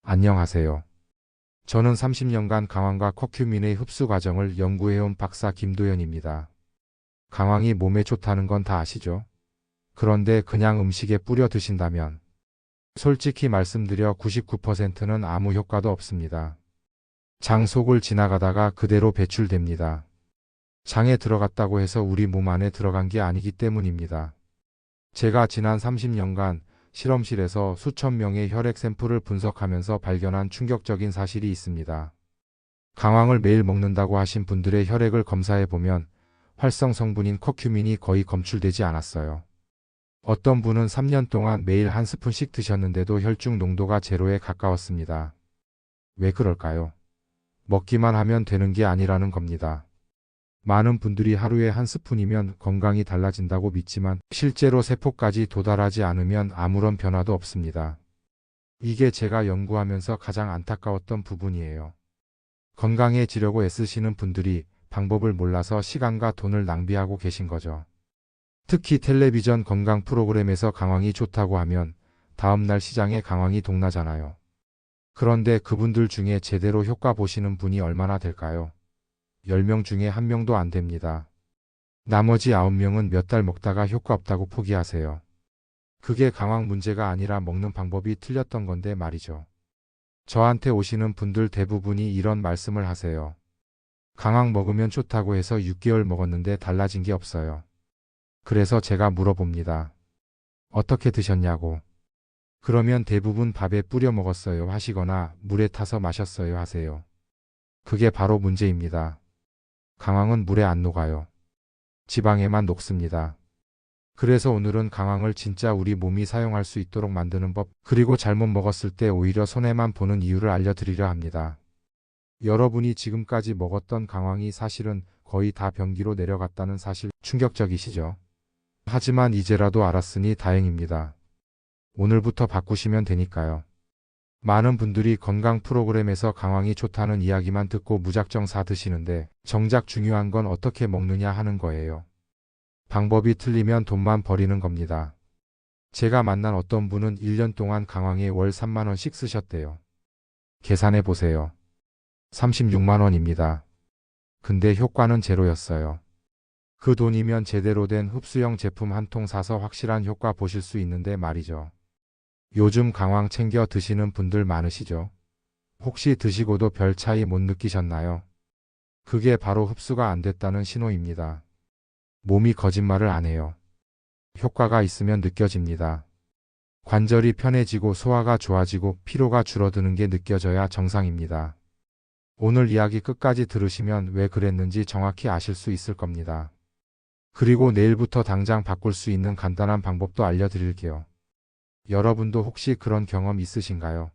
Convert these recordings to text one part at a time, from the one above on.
안녕하세요. 저는 30년간 강황과 커큐민의 흡수 과정을 연구해온 박사 김도현입니다. 강황이 몸에 좋다는 건 다 아시죠? 그런데 그냥 음식에 뿌려 드신다면 솔직히 말씀드려 99%는 아무 효과도 없습니다. 장 속을 지나가다가 그대로 배출됩니다. 장에 들어갔다고 해서 우리 몸 안에 들어간 게 아니기 때문입니다. 제가 지난 30년간 실험실에서 수천 명의 혈액 샘플을 분석하면서 발견한 충격적인 사실이 있습니다. 강황을 매일 먹는다고 하신 분들의 혈액을 검사해보면 활성 성분인 커큐민이 거의 검출되지 않았어요. 어떤 분은 3년 동안 매일 한 스푼씩 드셨는데도 혈중 농도가 제로에 가까웠습니다. 왜 그럴까요? 먹기만 하면 되는 게 아니라는 겁니다. 많은 분들이 하루에 한 스푼이면 건강이 달라진다고 믿지만 실제로 세포까지 도달하지 않으면 아무런 변화도 없습니다. 이게 제가 연구하면서 가장 안타까웠던 부분이에요. 건강해지려고 애쓰시는 분들이 방법을 몰라서 시간과 돈을 낭비하고 계신 거죠. 특히 텔레비전 건강 프로그램에서 강황이 좋다고 하면 다음날 시장에 강황이 동나잖아요. 그런데 그분들 중에 제대로 효과 보시는 분이 얼마나 될까요? 10명 중에 1명도 안 됩니다. 나머지 9명은 몇 달 먹다가 효과 없다고 포기하세요. 그게 강황 문제가 아니라 먹는 방법이 틀렸던 건데 말이죠. 저한테 오시는 분들 대부분이 이런 말씀을 하세요. 강황 먹으면 좋다고 해서 6개월 먹었는데 달라진 게 없어요. 그래서 제가 물어봅니다. 어떻게 드셨냐고. 그러면 대부분 밥에 뿌려 먹었어요 하시거나 물에 타서 마셨어요 하세요. 그게 바로 문제입니다. 강황은 물에 안 녹아요. 지방에만 녹습니다. 그래서 오늘은 강황을 진짜 우리 몸이 사용할 수 있도록 만드는 법, 그리고 잘못 먹었을 때 오히려 손해만 보는 이유를 알려드리려 합니다. 여러분이 지금까지 먹었던 강황이 사실은 거의 다 변기로 내려갔다는 사실 충격적이시죠? 하지만 이제라도 알았으니 다행입니다. 오늘부터 바꾸시면 되니까요. 많은 분들이 건강 프로그램에서 강황이 좋다는 이야기만 듣고 무작정 사 드시는데 정작 중요한 건 어떻게 먹느냐 하는 거예요. 방법이 틀리면 돈만 버리는 겁니다. 제가 만난 어떤 분은 1년 동안 강황에 월 3만 원씩 쓰셨대요. 계산해 보세요. 36만 원입니다. 근데 효과는 제로였어요. 그 돈이면 제대로 된 흡수형 제품 한 통 사서 확실한 효과 보실 수 있는데 말이죠. 요즘 강황 챙겨 드시는 분들 많으시죠? 혹시 드시고도 별 차이 못 느끼셨나요? 그게 바로 흡수가 안 됐다는 신호입니다. 몸이 거짓말을 안 해요. 효과가 있으면 느껴집니다. 관절이 편해지고 소화가 좋아지고 피로가 줄어드는 게 느껴져야 정상입니다. 오늘 이야기 끝까지 들으시면 왜 그랬는지 정확히 아실 수 있을 겁니다. 그리고 내일부터 당장 바꿀 수 있는 간단한 방법도 알려드릴게요. 여러분도 혹시 그런 경험 있으신가요?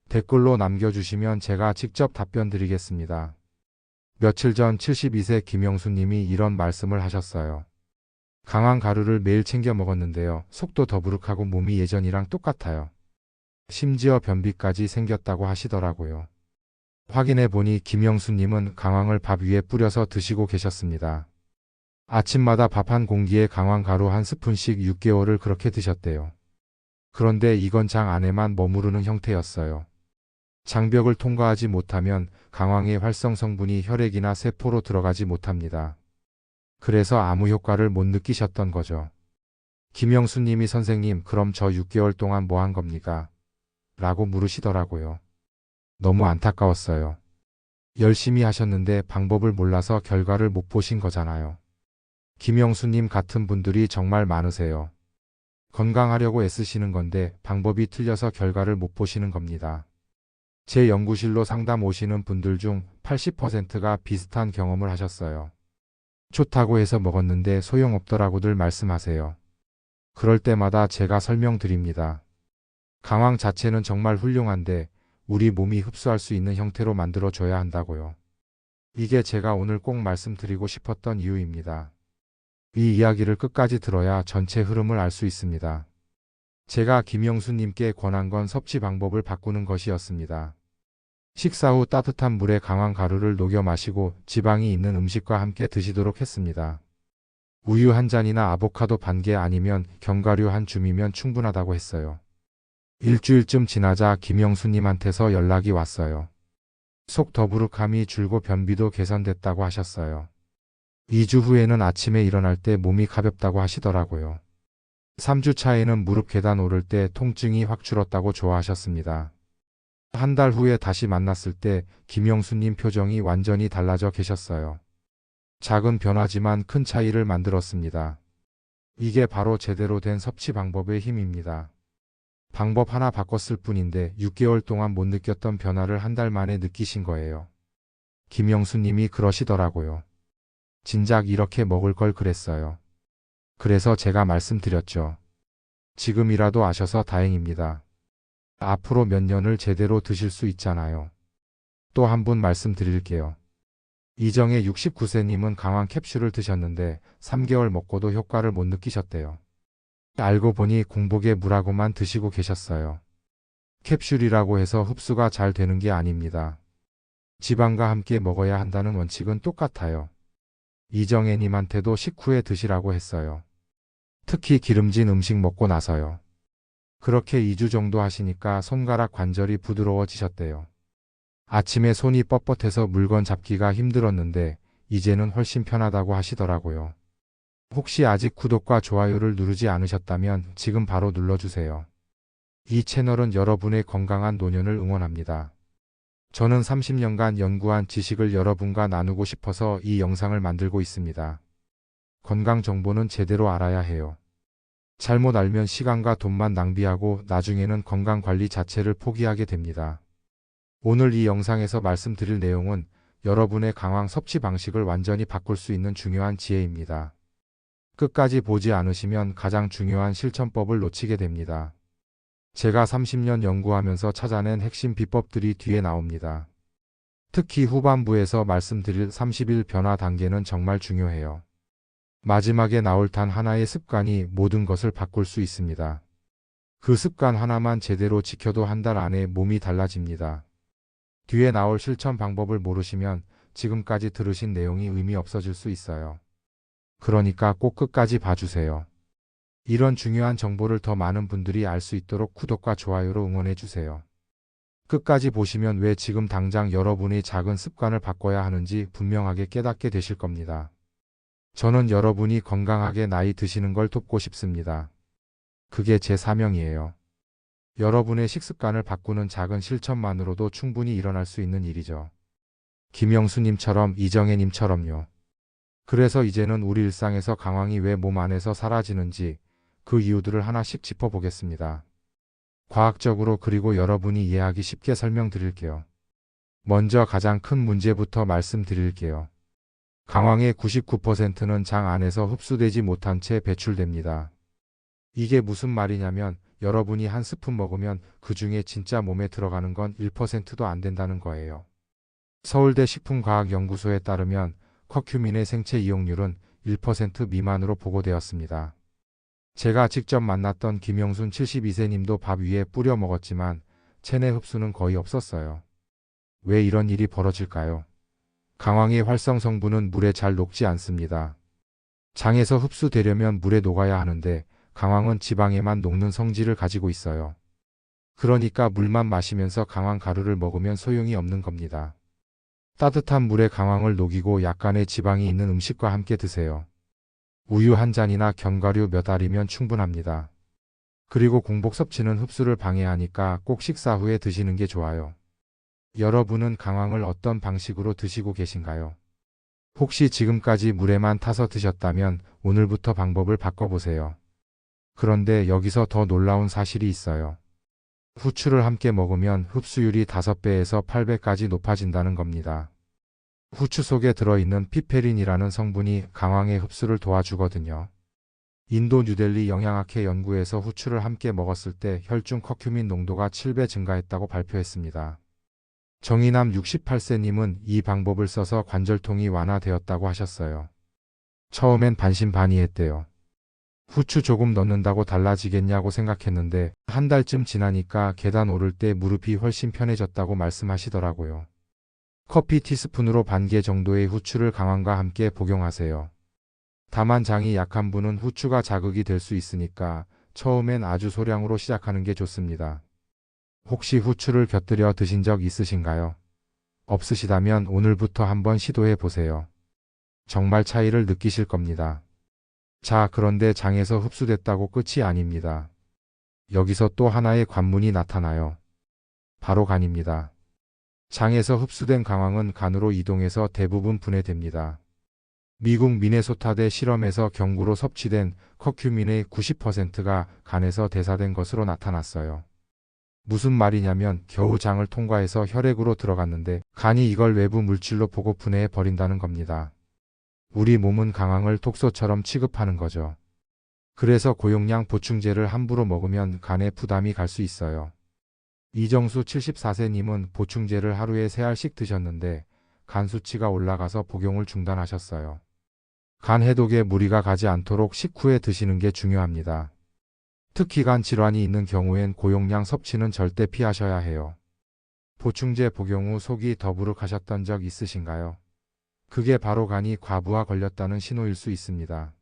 댓글로 남겨주시면 제가 직접 답변 드리겠습니다. 며칠 전 72세 김영수님이 이런 말씀을 하셨어요. 강황 가루를 매일 챙겨 먹었는데요. 속도 더부룩하고 몸이 예전이랑 똑같아요. 심지어 변비까지 생겼다고 하시더라고요. 확인해 보니 김영수님은 강황을 밥 위에 뿌려서 드시고 계셨습니다. 아침마다 밥 한 공기에 강황 가루 한 스푼씩 6개월을 그렇게 드셨대요. 그런데 이건 장 안에만 머무르는 형태였어요. 장벽을 통과하지 못하면 강황의 활성 성분이 혈액이나 세포로 들어가지 못합니다. 그래서 아무 효과를 못 느끼셨던 거죠. 김영수님이 선생님, 그럼 저 6개월 동안 뭐 한 겁니까? 라고 물으시더라고요. 너무 안타까웠어요. 열심히 하셨는데 방법을 몰라서 결과를 못 보신 거잖아요. 김영수님 같은 분들이 정말 많으세요. 건강하려고 애쓰시는 건데 방법이 틀려서 결과를 못 보시는 겁니다. 제 연구실로 상담 오시는 분들 중 80%가 비슷한 경험을 하셨어요. 좋다고 해서 먹었는데 소용없더라고들 말씀하세요. 그럴 때마다 제가 설명드립니다. 강황 자체는 정말 훌륭한데 우리 몸이 흡수할 수 있는 형태로 만들어줘야 한다고요. 이게 제가 오늘 꼭 말씀드리고 싶었던 이유입니다. 이 이야기를 끝까지 들어야 전체 흐름을 알 수 있습니다. 제가 김영수님께 권한 건 섭취 방법을 바꾸는 것이었습니다. 식사 후 따뜻한 물에 강황 가루를 녹여 마시고 지방이 있는 음식과 함께 드시도록 했습니다. 우유 한 잔이나 아보카도 반 개 아니면 견과류 한 줌이면 충분하다고 했어요. 일주일쯤 지나자 김영수님한테서 연락이 왔어요. 속 더부룩함이 줄고 변비도 개선됐다고 하셨어요. 2주 후에는 아침에 일어날 때 몸이 가볍다고 하시더라고요. 3주 차에는 무릎 계단 오를 때 통증이 확 줄었다고 좋아하셨습니다. 한 달 후에 다시 만났을 때 김영수님 표정이 완전히 달라져 계셨어요. 작은 변화지만 큰 차이를 만들었습니다. 이게 바로 제대로 된 섭취 방법의 힘입니다. 방법 하나 바꿨을 뿐인데 6개월 동안 못 느꼈던 변화를 한 달 만에 느끼신 거예요. 김영수님이 그러시더라고요. 진작 이렇게 먹을 걸 그랬어요. 그래서 제가 말씀드렸죠. 지금이라도 아셔서 다행입니다. 앞으로 몇 년을 제대로 드실 수 있잖아요. 또 한 분 말씀드릴게요. 이정의 69세님은 강황 캡슐을 드셨는데 3개월 먹고도 효과를 못 느끼셨대요. 알고 보니 공복에 물하고만 드시고 계셨어요. 캡슐이라고 해서 흡수가 잘 되는 게 아닙니다. 지방과 함께 먹어야 한다는 원칙은 똑같아요. 이정혜님한테도 식후에 드시라고 했어요. 특히 기름진 음식 먹고 나서요. 그렇게 2주 정도 하시니까 손가락 관절이 부드러워지셨대요. 아침에 손이 뻣뻣해서 물건 잡기가 힘들었는데 이제는 훨씬 편하다고 하시더라고요. 혹시 아직 구독과 좋아요를 누르지 않으셨다면 지금 바로 눌러주세요. 이 채널은 여러분의 건강한 노년을 응원합니다. 저는 30년간 연구한 지식을 여러분과 나누고 싶어서 이 영상을 만들고 있습니다. 건강 정보는 제대로 알아야 해요. 잘못 알면 시간과 돈만 낭비하고 나중에는 건강 관리 자체를 포기하게 됩니다. 오늘 이 영상에서 말씀드릴 내용은 여러분의 강황 섭취 방식을 완전히 바꿀 수 있는 중요한 지혜입니다. 끝까지 보지 않으시면 가장 중요한 실천법을 놓치게 됩니다. 제가 30년 연구하면서 찾아낸 핵심 비법들이 뒤에 나옵니다. 특히 후반부에서 말씀드릴 30일 변화 단계는 정말 중요해요. 마지막에 나올 단 하나의 습관이 모든 것을 바꿀 수 있습니다. 그 습관 하나만 제대로 지켜도 한 달 안에 몸이 달라집니다. 뒤에 나올 실천 방법을 모르시면 지금까지 들으신 내용이 의미 없어질 수 있어요. 그러니까 꼭 끝까지 봐주세요. 이런 중요한 정보를 더 많은 분들이 알 수 있도록 구독과 좋아요로 응원해주세요. 끝까지 보시면 왜 지금 당장 여러분의 작은 습관을 바꿔야 하는지 분명하게 깨닫게 되실 겁니다. 저는 여러분이 건강하게 나이 드시는 걸 돕고 싶습니다. 그게 제 사명이에요. 여러분의 식습관을 바꾸는 작은 실천만으로도 충분히 일어날 수 있는 일이죠. 김영수님처럼 이정혜님처럼요. 그래서 이제는 우리 일상에서 강황이 왜 몸 안에서 사라지는지 그 이유들을 하나씩 짚어보겠습니다. 과학적으로 그리고 여러분이 이해하기 쉽게 설명드릴게요. 먼저 가장 큰 문제부터 말씀드릴게요. 강황의 99%는 장 안에서 흡수되지 못한 채 배출됩니다. 이게 무슨 말이냐면 여러분이 한 스푼 먹으면 그 중에 진짜 몸에 들어가는 건 1%도 안 된다는 거예요. 서울대 식품과학연구소에 따르면 커큐민의 생체 이용률은 1% 미만으로 보고되었습니다. 제가 직접 만났던 김영순 72세님도 밥 위에 뿌려 먹었지만 체내 흡수는 거의 없었어요. 왜 이런 일이 벌어질까요? 강황의 활성 성분은 물에 잘 녹지 않습니다. 장에서 흡수되려면 물에 녹아야 하는데 강황은 지방에만 녹는 성질을 가지고 있어요. 그러니까 물만 마시면서 강황 가루를 먹으면 소용이 없는 겁니다. 따뜻한 물에 강황을 녹이고 약간의 지방이 있는 음식과 함께 드세요. 우유 한 잔이나 견과류 몇 알이면 충분합니다. 그리고 공복 섭취는 흡수를 방해하니까 꼭 식사 후에 드시는 게 좋아요. 여러분은 강황을 어떤 방식으로 드시고 계신가요? 혹시 지금까지 물에만 타서 드셨다면 오늘부터 방법을 바꿔보세요. 그런데 여기서 더 놀라운 사실이 있어요. 후추를 함께 먹으면 흡수율이 5배에서 8배까지 높아진다는 겁니다. 후추 속에 들어있는 피페린이라는 성분이 강황의 흡수를 도와주거든요. 인도 뉴델리 영양학회 연구에서 후추를 함께 먹었을 때 혈중 커큐민 농도가 7배 증가했다고 발표했습니다. 정의남 68세님은 이 방법을 써서 관절통이 완화되었다고 하셨어요. 처음엔 반신반의했대요. 후추 조금 넣는다고 달라지겠냐고 생각했는데 한 달쯤 지나니까 계단 오를 때 무릎이 훨씬 편해졌다고 말씀하시더라고요. 커피 티스푼으로 반 개 정도의 후추를 강황과 함께 복용하세요. 다만 장이 약한 분은 후추가 자극이 될 수 있으니까 처음엔 아주 소량으로 시작하는 게 좋습니다. 혹시 후추를 곁들여 드신 적 있으신가요? 없으시다면 오늘부터 한번 시도해 보세요. 정말 차이를 느끼실 겁니다. 자, 그런데 장에서 흡수됐다고 끝이 아닙니다. 여기서 또 하나의 관문이 나타나요. 바로 간입니다. 장에서 흡수된 강황은 간으로 이동해서 대부분 분해됩니다. 미국 미네소타대 실험에서 경구로 섭취된 커큐민의 90%가 간에서 대사된 것으로 나타났어요. 무슨 말이냐면 겨우 장을 통과해서 혈액으로 들어갔는데 간이 이걸 외부 물질로 보고 분해해 버린다는 겁니다. 우리 몸은 강황을 독소처럼 취급하는 거죠. 그래서 고용량 보충제를 함부로 먹으면 간에 부담이 갈 수 있어요. 이정수 74세님은 보충제를 하루에 3알씩 드셨는데 간 수치가 올라가서 복용을 중단하셨어요. 간 해독에 무리가 가지 않도록 식후에 드시는 게 중요합니다. 특히 간 질환이 있는 경우엔 고용량 섭취는 절대 피하셔야 해요. 보충제 복용 후 속이 더부룩하셨던 적 있으신가요? 그게 바로 간이 과부하 걸렸다는 신호일 수 있습니다.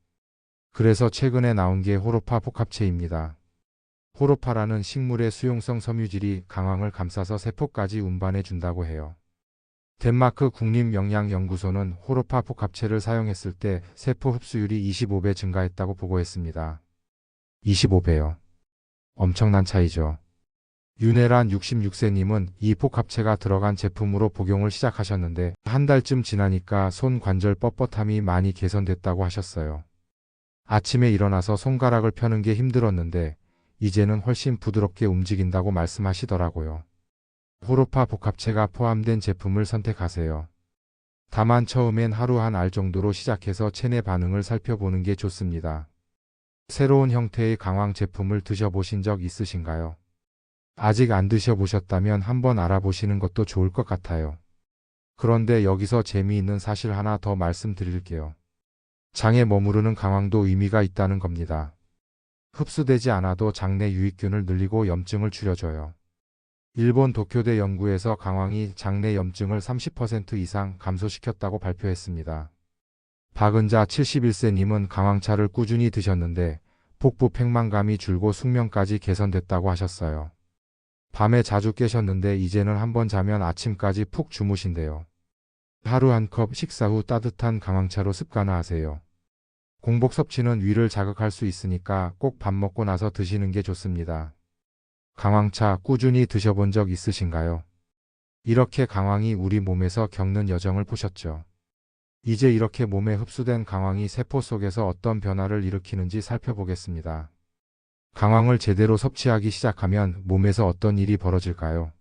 그래서 최근에 나온 게 호로파 복합체입니다. 호로파라는 식물의 수용성 섬유질이 강황을 감싸서 세포까지 운반해 준다고 해요. 덴마크 국립영양연구소는 호로파 복합체를 사용했을 때 세포 흡수율이 25배 증가했다고 보고했습니다. 25배요. 엄청난 차이죠. 윤혜란 66세님은 이 복합체가 들어간 제품으로 복용을 시작하셨는데 한 달쯤 지나니까 손 관절 뻣뻣함이 많이 개선됐다고 하셨어요. 아침에 일어나서 손가락을 펴는 게 힘들었는데 이제는 훨씬 부드럽게 움직인다고 말씀하시더라고요. 호로파 복합체가 포함된 제품을 선택하세요. 다만 처음엔 하루 한 알 정도로 시작해서 체내 반응을 살펴보는 게 좋습니다. 새로운 형태의 강황 제품을 드셔보신 적 있으신가요? 아직 안 드셔보셨다면 한번 알아보시는 것도 좋을 것 같아요. 그런데 여기서 재미있는 사실 하나 더 말씀드릴게요. 장에 머무르는 강황도 의미가 있다는 겁니다. 흡수되지 않아도 장내 유익균을 늘리고 염증을 줄여줘요. 일본 도쿄대 연구에서 강황이 장내 염증을 30% 이상 감소시켰다고 발표했습니다. 박은자 71세님은 강황차를 꾸준히 드셨는데 복부 팽만감이 줄고 숙면까지 개선됐다고 하셨어요. 밤에 자주 깨셨는데 이제는 한번 자면 아침까지 푹 주무신대요. 하루 한 컵 식사 후 따뜻한 강황차로 습관화하세요. 공복 섭취는 위를 자극할 수 있으니까 꼭 밥 먹고 나서 드시는 게 좋습니다. 강황차 꾸준히 드셔본 적 있으신가요? 이렇게 강황이 우리 몸에서 겪는 여정을 보셨죠. 이제 이렇게 몸에 흡수된 강황이 세포 속에서 어떤 변화를 일으키는지 살펴보겠습니다. 강황을 제대로 섭취하기 시작하면 몸에서 어떤 일이 벌어질까요?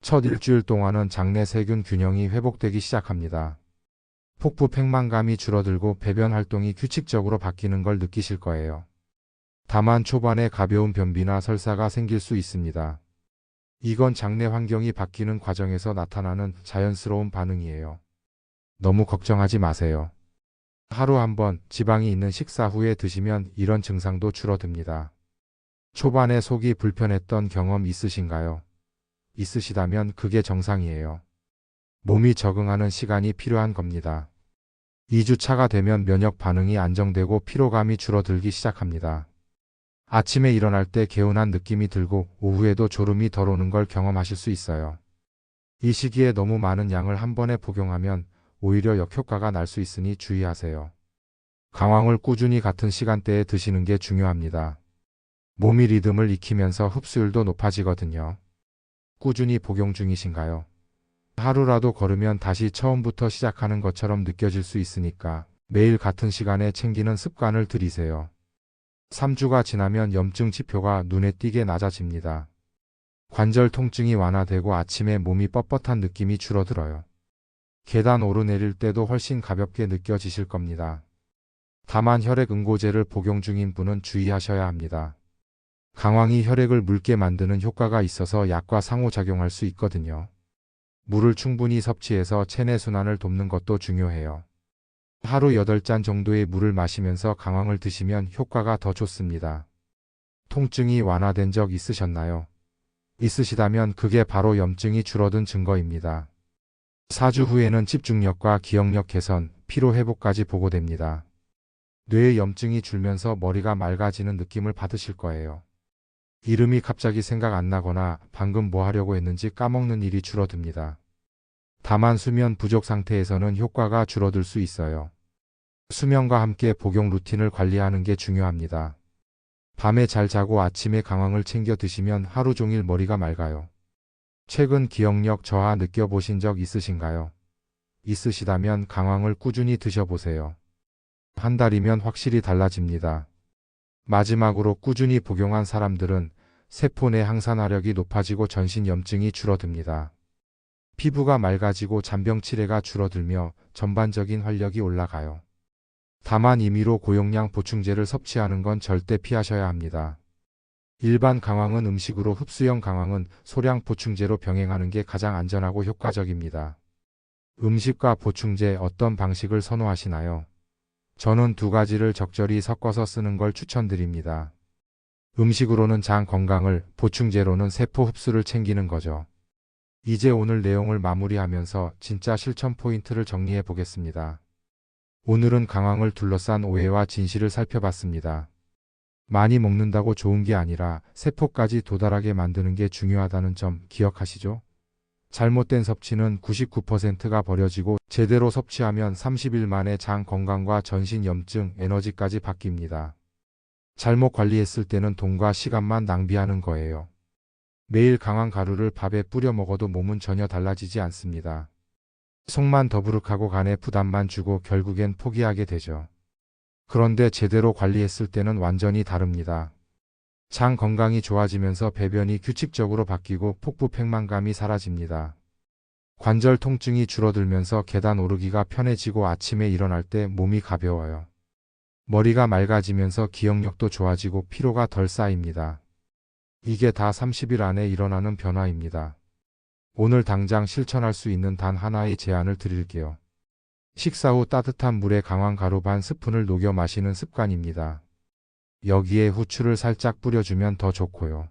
첫 일주일 동안은 장내 세균 균형이 회복되기 시작합니다. 복부 팽만감이 줄어들고 배변 활동이 규칙적으로 바뀌는 걸 느끼실 거예요. 다만 초반에 가벼운 변비나 설사가 생길 수 있습니다. 이건 장내 환경이 바뀌는 과정에서 나타나는 자연스러운 반응이에요. 너무 걱정하지 마세요. 하루 한 번 지방이 있는 식사 후에 드시면 이런 증상도 줄어듭니다. 초반에 속이 불편했던 경험 있으신가요? 있으시다면 그게 정상이에요. 몸이 적응하는 시간이 필요한 겁니다. 2주차가 되면 면역 반응이 안정되고 피로감이 줄어들기 시작합니다. 아침에 일어날 때 개운한 느낌이 들고 오후에도 졸음이 덜 오는 걸 경험하실 수 있어요. 이 시기에 너무 많은 양을 한 번에 복용하면 오히려 역효과가 날 수 있으니 주의하세요. 강황을 꾸준히 같은 시간대에 드시는 게 중요합니다. 몸이 리듬을 익히면서 흡수율도 높아지거든요. 꾸준히 복용 중이신가요? 하루라도 걸으면 다시 처음부터 시작하는 것처럼 느껴질 수 있으니까 매일 같은 시간에 챙기는 습관을 들이세요. 3주가 지나면 염증 지표가 눈에 띄게 낮아집니다. 관절 통증이 완화되고 아침에 몸이 뻣뻣한 느낌이 줄어들어요. 계단 오르내릴 때도 훨씬 가볍게 느껴지실 겁니다. 다만 혈액 응고제를 복용 중인 분은 주의하셔야 합니다. 강황이 혈액을 묽게 만드는 효과가 있어서 약과 상호작용할 수 있거든요. 물을 충분히 섭취해서 체내 순환을 돕는 것도 중요해요. 하루 8잔 정도의 물을 마시면서 강황을 드시면 효과가 더 좋습니다. 통증이 완화된 적 있으셨나요? 있으시다면 그게 바로 염증이 줄어든 증거입니다. 4주 후에는 집중력과 기억력 개선, 피로 회복까지 보고됩니다. 뇌의 염증이 줄면서 머리가 맑아지는 느낌을 받으실 거예요. 이름이 갑자기 생각 안 나거나 방금 뭐 하려고 했는지 까먹는 일이 줄어듭니다. 다만 수면 부족 상태에서는 효과가 줄어들 수 있어요. 수면과 함께 복용 루틴을 관리하는 게 중요합니다. 밤에 잘 자고 아침에 강황을 챙겨 드시면 하루 종일 머리가 맑아요. 최근 기억력 저하 느껴보신 적 있으신가요? 있으시다면 강황을 꾸준히 드셔보세요. 한 달이면 확실히 달라집니다. 마지막으로 꾸준히 복용한 사람들은 세포 내 항산화력이 높아지고 전신 염증이 줄어듭니다. 피부가 맑아지고 잔병 치레가 줄어들며 전반적인 활력이 올라가요. 다만 임의로 고용량 보충제를 섭취하는 건 절대 피하셔야 합니다. 일반 강황은 음식으로, 흡수형 강황은 소량 보충제로 병행하는 게 가장 안전하고 효과적입니다. 음식과 보충제 어떤 방식을 선호하시나요? 저는 두 가지를 적절히 섞어서 쓰는 걸 추천드립니다. 음식으로는 장 건강을, 보충제로는 세포 흡수를 챙기는 거죠. 이제 오늘 내용을 마무리하면서 진짜 실천 포인트를 정리해 보겠습니다. 오늘은 강황을 둘러싼 오해와 진실을 살펴봤습니다. 많이 먹는다고 좋은 게 아니라 세포까지 도달하게 만드는 게 중요하다는 점 기억하시죠? 잘못된 섭취는 99%가 버려지고 제대로 섭취하면 30일 만에 장 건강과 전신 염증, 에너지까지 바뀝니다. 잘못 관리했을 때는 돈과 시간만 낭비하는 거예요. 매일 강황 가루를 밥에 뿌려 먹어도 몸은 전혀 달라지지 않습니다. 속만 더부룩하고 간에 부담만 주고 결국엔 포기하게 되죠. 그런데 제대로 관리했을 때는 완전히 다릅니다. 장 건강이 좋아지면서 배변이 규칙적으로 바뀌고 폭부 팽만감이 사라집니다. 관절 통증이 줄어들면서 계단 오르기가 편해지고 아침에 일어날 때 몸이 가벼워요. 머리가 맑아지면서 기억력도 좋아지고 피로가 덜 쌓입니다. 이게 다 30일 안에 일어나는 변화입니다. 오늘 당장 실천할 수 있는 단 하나의 제안을 드릴게요. 식사 후 따뜻한 물에 강황 가루 반 스푼을 녹여 마시는 습관입니다. 여기에 후추를 살짝 뿌려주면 더 좋고요.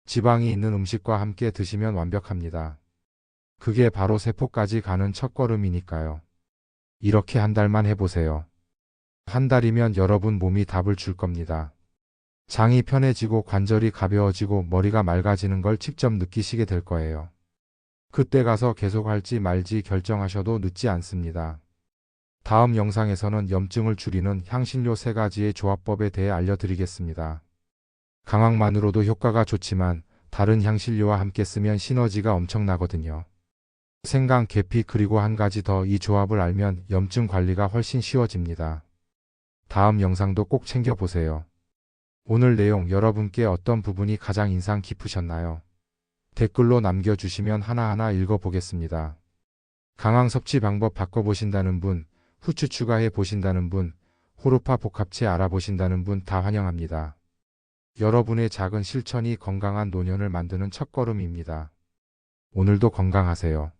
지방이 있는 음식과 함께 드시면 완벽합니다. 그게 바로 세포까지 가는 첫걸음이니까요. 이렇게 한 달만 해보세요. 한 달이면 여러분 몸이 답을 줄 겁니다. 장이 편해지고 관절이 가벼워지고 머리가 맑아지는 걸 직접 느끼시게 될 거예요. 그때 가서 계속할지 말지 결정하셔도 늦지 않습니다. 다음 영상에서는 염증을 줄이는 향신료 3가지의 조합법에 대해 알려드리겠습니다. 강황만으로도 효과가 좋지만 다른 향신료와 함께 쓰면 시너지가 엄청나거든요. 생강, 계피 그리고 한 가지 더 이 조합을 알면 염증 관리가 훨씬 쉬워집니다. 다음 영상도 꼭 챙겨보세요. 오늘 내용 여러분께 어떤 부분이 가장 인상 깊으셨나요? 댓글로 남겨주시면 하나하나 읽어보겠습니다. 강황 섭취 방법 바꿔보신다는 분, 후추 추가해 보신다는 분, 호르파 복합체 알아보신다는 분 다 환영합니다. 여러분의 작은 실천이 건강한 노년을 만드는 첫걸음입니다. 오늘도 건강하세요.